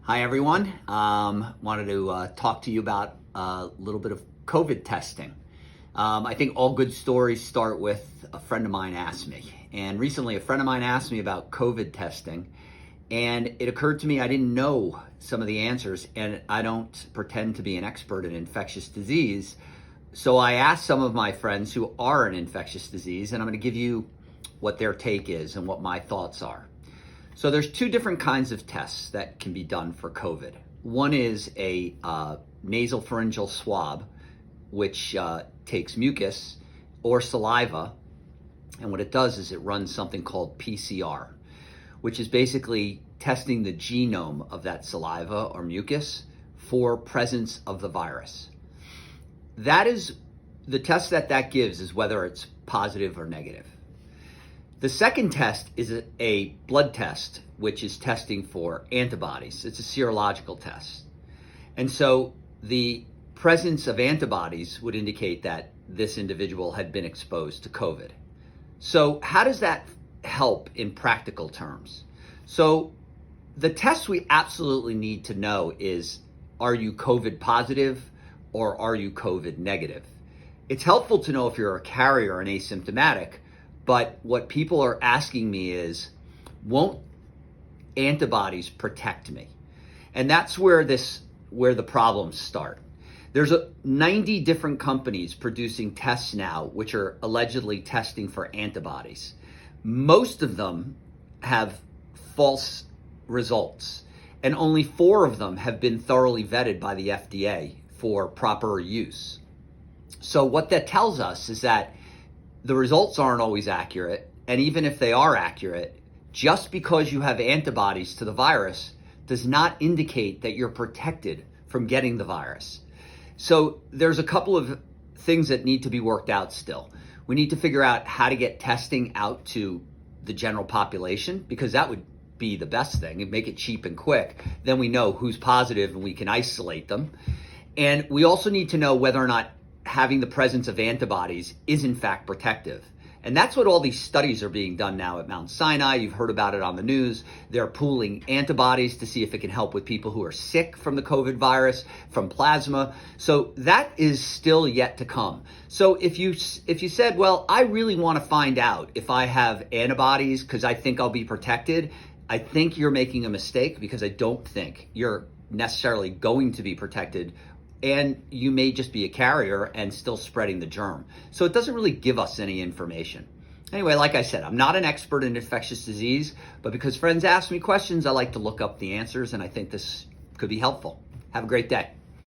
Hi, everyone. Wanted to talk to you about a little bit of COVID testing. I think all good stories start with a friend of mine asked me. And recently, a friend of mine asked me about COVID testing. And it occurred to me I didn't know some of the answers, and I don't pretend to be an expert in infectious disease. So I asked some of my friends who are in infectious disease, and I'm going to give you what their take is and what my thoughts are. So there's two different kinds of tests that can be done for COVID. One is a nasal pharyngeal swab, which takes mucus or saliva, and what it does is it runs something called PCR, which is basically testing the genome of that saliva or mucus for presence of the virus. That is the test that gives is whether it's positive or negative. The second test is a blood test, which is testing for antibodies. It's a serological test. And so the presence of antibodies would indicate that this individual had been exposed to COVID. So how does that help in practical terms? So the test we absolutely need to know is, are you COVID positive or are you COVID negative? It's helpful to know if you're a carrier and asymptomatic, but what people are asking me is, won't antibodies protect me? And that's where the problems start. There's 90 different companies producing tests now which are allegedly testing for antibodies. Most of them have false results, and only 4 of them have been thoroughly vetted by the FDA for proper use. So what that tells us is that the results aren't always accurate, and even if they are accurate, just because you have antibodies to the virus does not indicate that you're protected from getting the virus. So there's a couple of things that need to be worked out still. We need to figure out how to get testing out to the general population, because that would be the best thing and make it cheap and quick. Then we know who's positive and we can isolate them. And we also need to know whether or not having the presence of antibodies is in fact protective. And that's what all these studies are being done now at Mount Sinai. You've heard about it on the news. They're pooling antibodies to see if it can help with people who are sick from the COVID virus, from plasma. So that is still yet to come. So if you said, well, I really want to find out if I have antibodies because I think I'll be protected, I think you're making a mistake, because I don't think you're necessarily going to be protected, and you may just be a carrier and still spreading the germ. So it doesn't really give us any information. Anyway, like I said, I'm not an expert in infectious disease, but because friends ask me questions, I like to look up the answers, and I think this could be helpful. Have a great day.